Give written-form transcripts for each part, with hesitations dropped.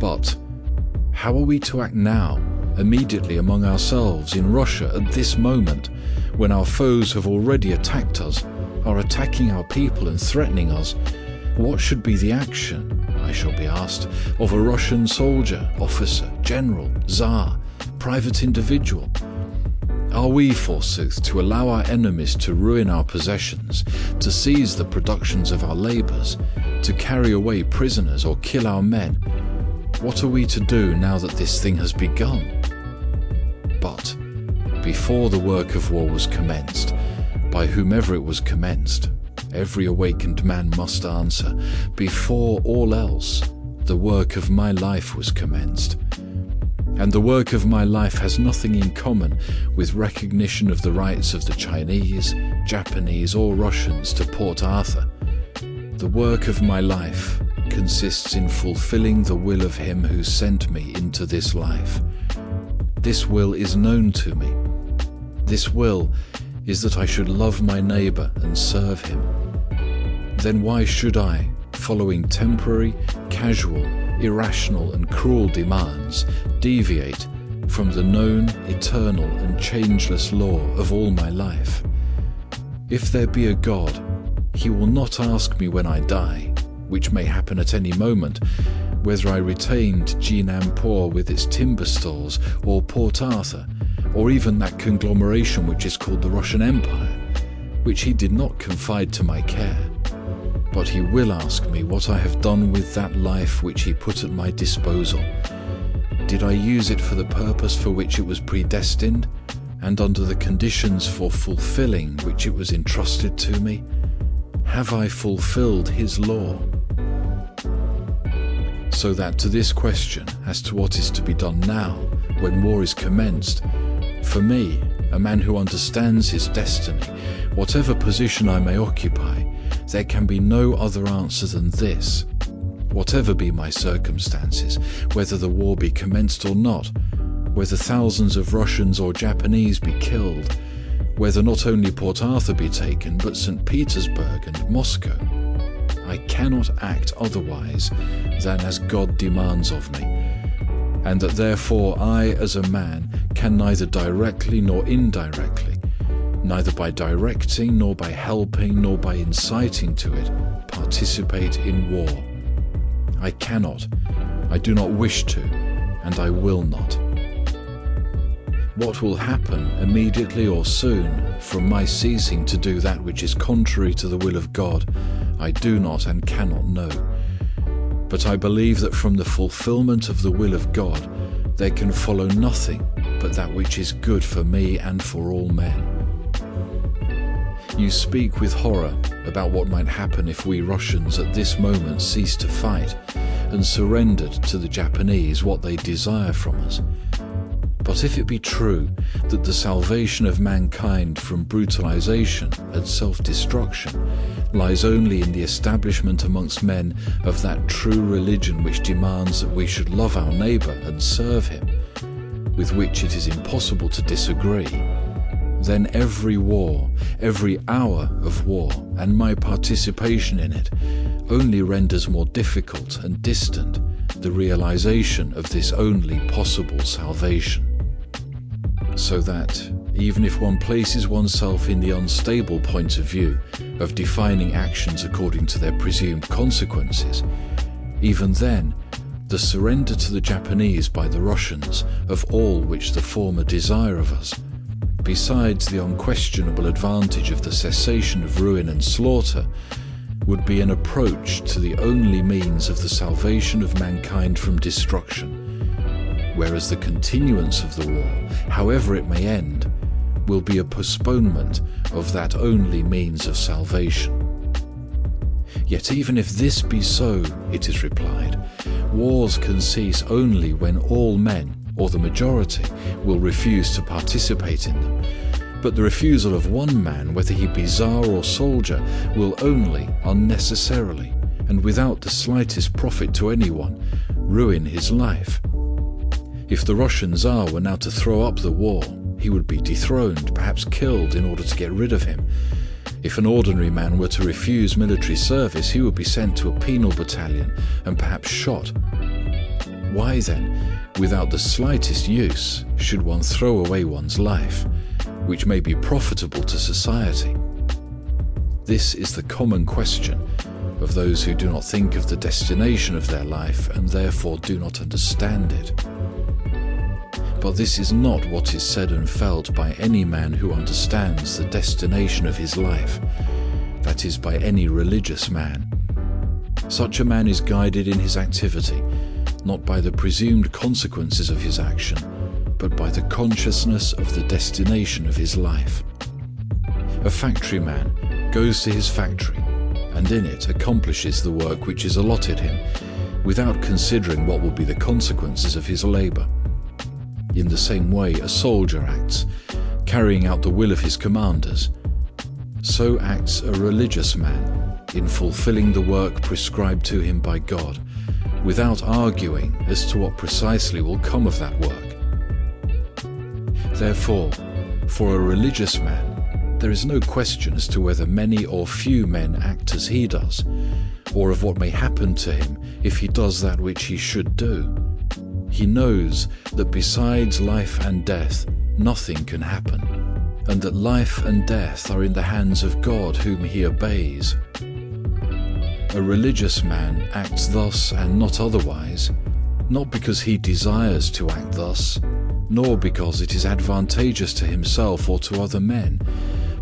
But how are we to act now, immediately among ourselves in Russia at this moment, when our foes have already attacked us, are attacking our people and threatening us? What should be the action, I shall be asked, of a Russian soldier, officer, general, Tsar, private individual? Are we, forsooth, to allow our enemies to ruin our possessions, to seize the productions of our labours, to carry away prisoners or kill our men? What are we to do now that this thing has begun? But before the work of war was commenced, by whomever it was commenced, every awakened man must answer, before all else, the work of my life was commenced. And the work of my life has nothing in common with recognition of the rights of the Chinese, Japanese, or Russians to Port Arthur. The work of my life consists in fulfilling the will of Him who sent me into this life. This will is known to me. This will is that I should love my neighbour and serve him. Then why should I, following temporary, casual, irrational and cruel demands, deviate from the known, eternal and changeless law of all my life? If there be a God, He will not ask me when I die, which may happen at any moment, whether I retained Jinanpur with its timber stores, or Port Arthur, or even that conglomeration which is called the Russian Empire, which He did not confide to my care. But He will ask me what I have done with that life which He put at my disposal. Did I use it for the purpose for which it was predestined, and under the conditions for fulfilling which it was entrusted to me? Have I fulfilled His law? So that to this question as to what is to be done now, when war is commenced, for me, a man who understands his destiny, whatever position I may occupy, there can be no other answer than this. Whatever be my circumstances, whether the war be commenced or not, whether thousands of Russians or Japanese be killed, whether not only Port Arthur be taken, but St. Petersburg and Moscow, I cannot act otherwise than as God demands of me, and that therefore I, as a man, can neither directly nor indirectly, neither by directing nor by helping nor by inciting to it, participate in war. I cannot, I do not wish to, and I will not. What will happen immediately or soon from my ceasing to do that which is contrary to the will of God, I do not and cannot know. But I believe that from the fulfillment of the will of God there can follow nothing but that which is good for me and for all men. You speak with horror about what might happen if we Russians at this moment ceased to fight and surrendered to the Japanese what they desire from us. But if it be true that the salvation of mankind from brutalization and self-destruction lies only in the establishment amongst men of that true religion which demands that we should love our neighbour and serve him, with which it is impossible to disagree, then every war, every hour of war, and my participation in it only renders more difficult and distant the realization of this only possible salvation. So that, even if one places oneself in the unstable point of view of defining actions according to their presumed consequences, even then, the surrender to the Japanese by the Russians of all which the former desire of us, besides the unquestionable advantage of the cessation of ruin and slaughter, would be an approach to the only means of the salvation of mankind from destruction, whereas the continuance of the war, however it may end, will be a postponement of that only means of salvation. Yet even if this be so, it is replied, wars can cease only when all men, or the majority, will refuse to participate in them. But the refusal of one man, whether he be Tsar or soldier, will only, unnecessarily, and without the slightest profit to anyone, ruin his life. If the Russian Tsar were now to throw up the war, he would be dethroned, perhaps killed in order to get rid of him. If an ordinary man were to refuse military service, he would be sent to a penal battalion and perhaps shot. Why then, without the slightest use, should one throw away one's life, which may be profitable to society? This is the common question of those who do not think of the destination of their life and therefore do not understand it. But this is not what is said and felt by any man who understands the destination of his life, that is, by any religious man. Such a man is guided in his activity, not by the presumed consequences of his action, but by the consciousness of the destination of his life. A factory man goes to his factory, and in it accomplishes the work which is allotted him, without considering what will be the consequences of his labor. In the same way a soldier acts, carrying out the will of his commanders. So acts a religious man in fulfilling the work prescribed to him by God, without arguing as to what precisely will come of that work. Therefore, for a religious man, there is no question as to whether many or few men act as he does, or of what may happen to him if he does that which he should do. He knows that besides life and death, nothing can happen, and that life and death are in the hands of God whom he obeys. A religious man acts thus and not otherwise, not because he desires to act thus, nor because it is advantageous to himself or to other men,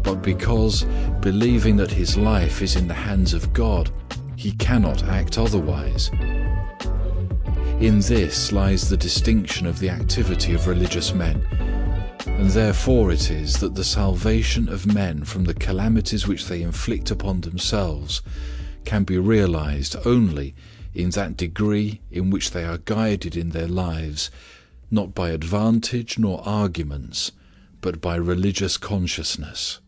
but because, believing that his life is in the hands of God, he cannot act otherwise. In this lies the distinction of the activity of religious men, and therefore it is that the salvation of men from the calamities which they inflict upon themselves can be realized only in that degree in which they are guided in their lives, not by advantage nor arguments, but by religious consciousness.